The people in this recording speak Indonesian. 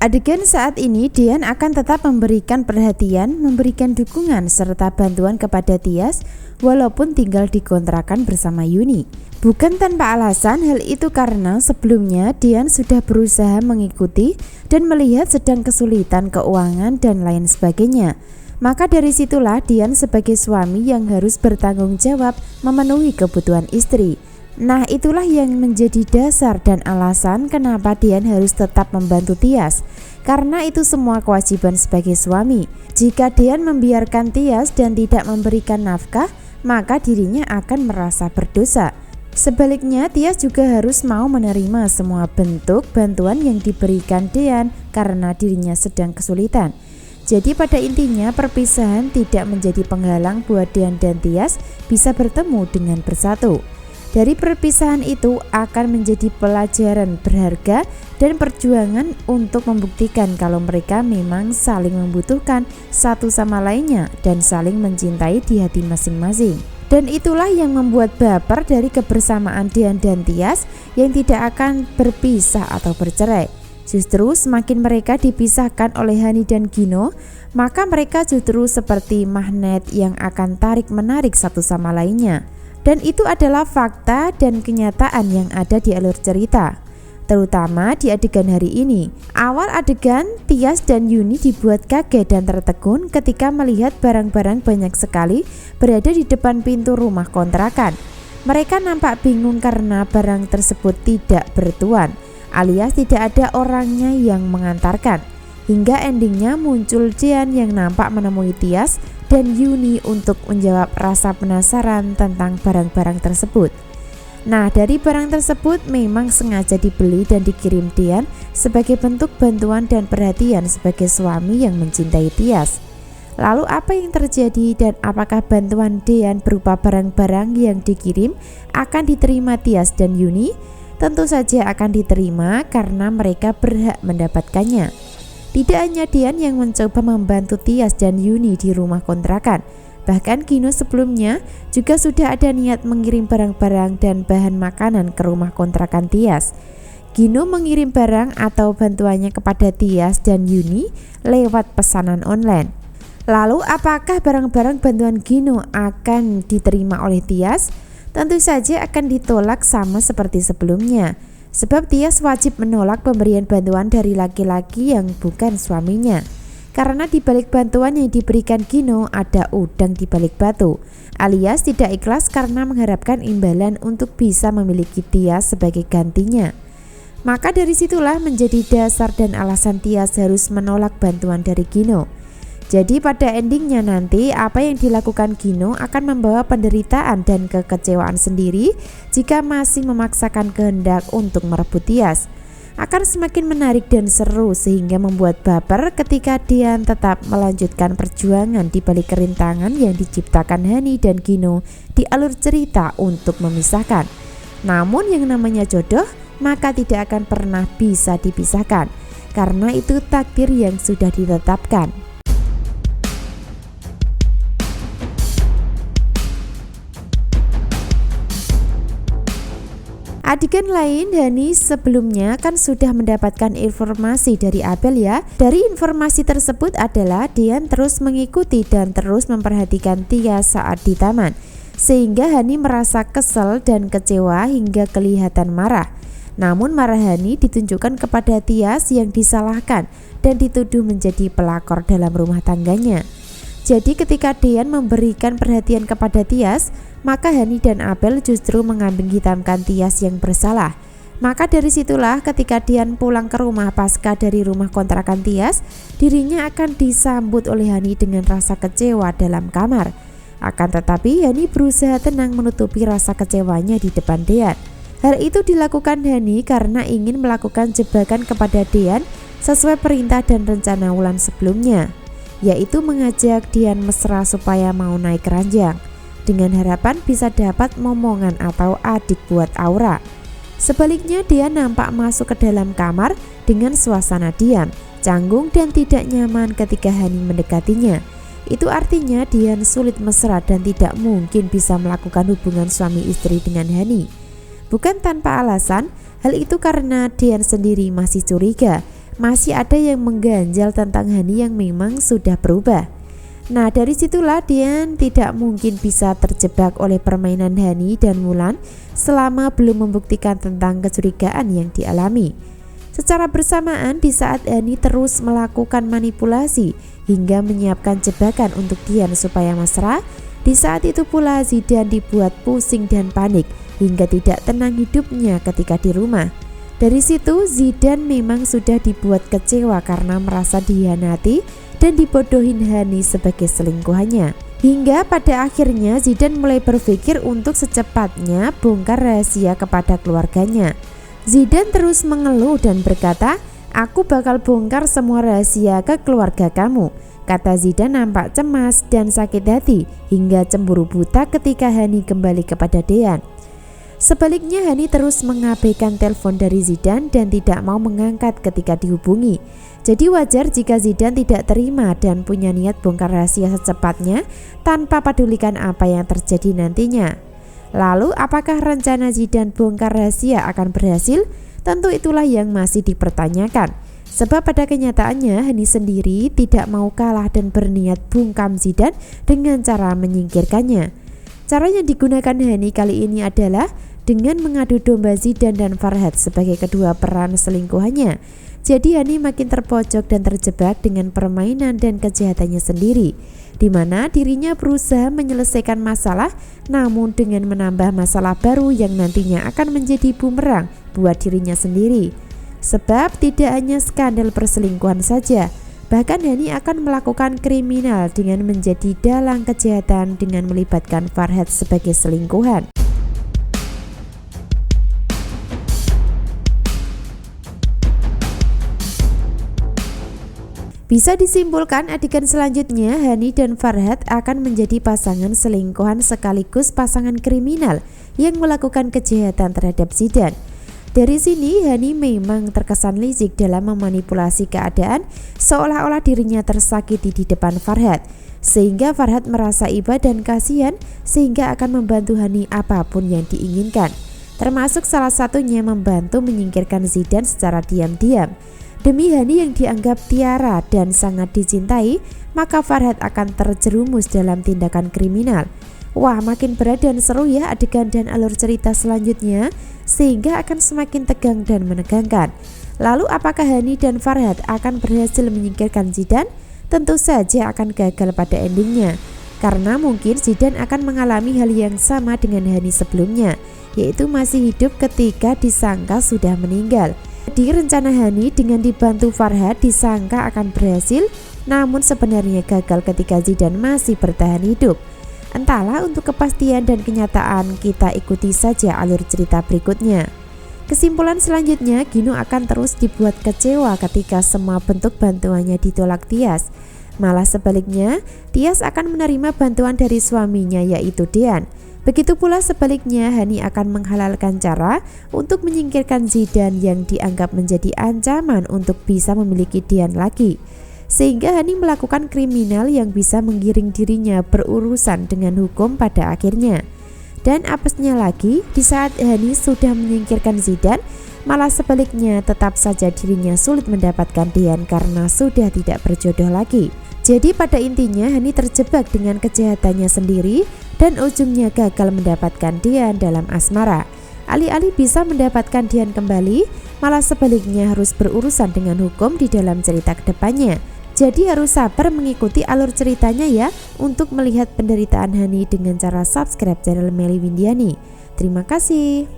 Adegan saat ini Dian akan tetap memberikan perhatian, memberikan dukungan serta bantuan kepada Tias walaupun tinggal di kontrakan bersama Yuni. Bukan tanpa alasan, hal itu karena sebelumnya Dian sudah berusaha mengikuti dan melihat sedang kesulitan keuangan dan lain sebagainya. Maka dari situlah Dian sebagai suami yang harus bertanggung jawab memenuhi kebutuhan istri. Nah, itulah yang menjadi dasar dan alasan kenapa Dian harus tetap membantu Tias. Karena itu semua kewajiban sebagai suami. Jika Dian membiarkan Tias dan tidak memberikan nafkah, maka dirinya akan merasa berdosa. Sebaliknya, Tias juga harus mau menerima semua bentuk bantuan yang diberikan Dian karena dirinya sedang kesulitan. Jadi pada intinya perpisahan tidak menjadi penghalang buat Dian dan Tias bisa bertemu dengan bersatu. Dari perpisahan itu akan menjadi pelajaran berharga dan perjuangan untuk membuktikan kalau mereka memang saling membutuhkan satu sama lainnya dan saling mencintai di hati masing-masing. Dan itulah yang membuat baper dari kebersamaan Dian dan Tias yang tidak akan berpisah atau bercerai. Justru semakin mereka dipisahkan oleh Hani dan Gino, maka mereka justru seperti magnet yang akan tarik-menarik satu sama lainnya. Dan itu adalah fakta dan kenyataan yang ada di alur cerita, terutama di adegan hari ini. Awal adegan, Tias dan Yuni dibuat kaget dan tertegun ketika melihat barang-barang banyak sekali berada di depan pintu rumah kontrakan. Mereka nampak bingung karena barang tersebut tidak bertuan, alias tidak ada orangnya yang mengantarkan. Hingga endingnya muncul Dian yang nampak menemui Tias dan Yuni untuk menjawab rasa penasaran tentang barang-barang tersebut. Nah, dari barang tersebut memang sengaja dibeli dan dikirim Dian sebagai bentuk bantuan dan perhatian sebagai suami yang mencintai Tias. Lalu apa yang terjadi dan apakah bantuan Dian berupa barang-barang yang dikirim akan diterima Tias dan Yuni? Tentu saja akan diterima karena mereka berhak mendapatkannya. Tidak hanya Dian yang mencoba membantu Tias dan Yuni di rumah kontrakan, bahkan Gino sebelumnya juga sudah ada niat mengirim barang-barang dan bahan makanan ke rumah kontrakan Tias. Gino mengirim barang atau bantuannya kepada Tias dan Yuni lewat pesanan online. Lalu apakah barang-barang bantuan Gino akan diterima oleh Tias? Tentu saja akan ditolak sama seperti sebelumnya. Sebab Tias wajib menolak pemberian bantuan dari laki-laki yang bukan suaminya. Karena di balik bantuan yang diberikan Gino ada udang di balik batu, alias tidak ikhlas karena mengharapkan imbalan untuk bisa memiliki Tias sebagai gantinya. Maka dari situlah menjadi dasar dan alasan Tias harus menolak bantuan dari Gino. Jadi pada endingnya nanti apa yang dilakukan Gino akan membawa penderitaan dan kekecewaan sendiri jika masih memaksakan kehendak untuk merebut Tias. Akan semakin menarik dan seru sehingga membuat baper ketika Dian tetap melanjutkan perjuangan di balik kerintangan yang diciptakan Hani dan Gino di alur cerita untuk memisahkan. Namun yang namanya jodoh maka tidak akan pernah bisa dipisahkan, karena itu takdir yang sudah ditetapkan. Adegan lain, Hani sebelumnya kan sudah mendapatkan informasi dari Abel ya. Dari informasi tersebut adalah Dian terus mengikuti dan terus memperhatikan Tias saat di taman, sehingga Hani merasa kesal dan kecewa hingga kelihatan marah. Namun marah Hani ditunjukkan kepada Tias yang disalahkan dan dituduh menjadi pelakor dalam rumah tangganya. Jadi ketika Dian memberikan perhatian kepada Tias, maka Hani dan Abel justru mengambing hitamkan Tias yang bersalah. Maka dari situlah ketika Dian pulang ke rumah pasca dari rumah kontrakan Tias, dirinya akan disambut oleh Hani dengan rasa kecewa dalam kamar. Akan tetapi Hani berusaha tenang menutupi rasa kecewanya di depan Dian. Hal itu dilakukan Hani karena ingin melakukan jebakan kepada Dian sesuai perintah dan rencana Wulan sebelumnya, yaitu mengajak Dian mesra supaya mau naik ranjang, dengan harapan bisa dapat momongan atau adik buat Aura. Sebaliknya Dian nampak masuk ke dalam kamar dengan suasana diam, canggung dan tidak nyaman ketika Hani mendekatinya. Itu artinya Dian sulit mesra dan tidak mungkin bisa melakukan hubungan suami istri dengan Hani. Bukan tanpa alasan, hal itu karena Dian sendiri masih curiga masih ada yang mengganjal tentang Hani yang memang sudah berubah. Nah, dari situlah Dian tidak mungkin bisa terjebak oleh permainan Hani dan Wulan selama belum membuktikan tentang kecurigaan yang dialami. Secara bersamaan, di saat Hani terus melakukan manipulasi hingga menyiapkan jebakan untuk Dian supaya mesra, di saat itu pula Zidan dibuat pusing dan panik hingga tidak tenang hidupnya ketika di rumah. Dari situ Zidan memang sudah dibuat kecewa karena merasa dihianati dan dibodohin Hani sebagai selingkuhannya. Hingga pada akhirnya Zidan mulai berpikir untuk secepatnya bongkar rahasia kepada keluarganya. Zidan terus mengeluh dan berkata, "Aku bakal bongkar semua rahasia ke keluarga kamu." Kata Zidan nampak cemas dan sakit hati hingga cemburu buta ketika Hani kembali kepada Dean. Sebaliknya Hani terus mengabaikan telepon dari Zidan dan tidak mau mengangkat ketika dihubungi. Jadi wajar jika Zidan tidak terima dan punya niat bongkar rahasia secepatnya tanpa pedulikan apa yang terjadi nantinya. Lalu apakah rencana Zidan bongkar rahasia akan berhasil? Tentu itulah yang masih dipertanyakan. Sebab pada kenyataannya Hani sendiri tidak mau kalah dan berniat bungkam Zidan dengan cara menyingkirkannya. Cara yang digunakan Hani kali ini adalah dengan mengadu domba Zidan dan Farhad sebagai kedua peran selingkuhannya. Jadi Hani makin terpojok dan terjebak dengan permainan dan kejahatannya sendiri, di mana dirinya berusaha menyelesaikan masalah namun dengan menambah masalah baru yang nantinya akan menjadi bumerang buat dirinya sendiri. Sebab tidak hanya skandal perselingkuhan saja, bahkan Hani akan melakukan kriminal dengan menjadi dalang kejahatan dengan melibatkan Farhad sebagai selingkuhan. Bisa disimpulkan adegan selanjutnya Hani dan Farhad akan menjadi pasangan selingkuhan sekaligus pasangan kriminal yang melakukan kejahatan terhadap Zidan. Dari sini Hani memang terkesan licik dalam memanipulasi keadaan seolah-olah dirinya tersakiti di depan Farhad, sehingga Farhad merasa iba dan kasihan sehingga akan membantu Hani apapun yang diinginkan, termasuk salah satunya membantu menyingkirkan Zidan secara diam-diam. Demi Hani yang dianggap tiara dan sangat dicintai, maka Farhad akan terjerumus dalam tindakan kriminal. Wah, makin berat dan seru ya adegan dan alur cerita selanjutnya, sehingga akan semakin tegang dan menegangkan. Lalu apakah Hani dan Farhad akan berhasil menyingkirkan Zidan? Tentu saja akan gagal pada endingnya, karena mungkin Zidan akan mengalami hal yang sama dengan Hani sebelumnya, yaitu masih hidup ketika disangka sudah meninggal. Jadi rencana Hani dengan dibantu Farhad disangka akan berhasil, namun sebenarnya gagal ketika Zidan masih bertahan hidup. Entahlah, untuk kepastian dan kenyataan kita ikuti saja alur cerita berikutnya. Kesimpulan selanjutnya, Gino akan terus dibuat kecewa ketika semua bentuk bantuannya ditolak Tias. Malah sebaliknya, Tias akan menerima bantuan dari suaminya yaitu Dean. Begitu pula sebaliknya, Hani akan menghalalkan cara untuk menyingkirkan Zidan yang dianggap menjadi ancaman untuk bisa memiliki Dean lagi. Sehingga Hani melakukan kriminal yang bisa menggiring dirinya berurusan dengan hukum pada akhirnya. Dan apesnya lagi, di saat Hani sudah menyingkirkan Zidan, malah sebaliknya tetap saja dirinya sulit mendapatkan Dean karena sudah tidak berjodoh lagi. Jadi pada intinya Hani terjebak dengan kejahatannya sendiri dan ujungnya gagal mendapatkan Dean dalam asmara. Alih-alih bisa mendapatkan Dean kembali, malah sebaliknya harus berurusan dengan hukum di dalam cerita kedepannya. Jadi harus sabar mengikuti alur ceritanya ya untuk melihat penderitaan Hani dengan cara subscribe channel Melly Windiani. Terima kasih.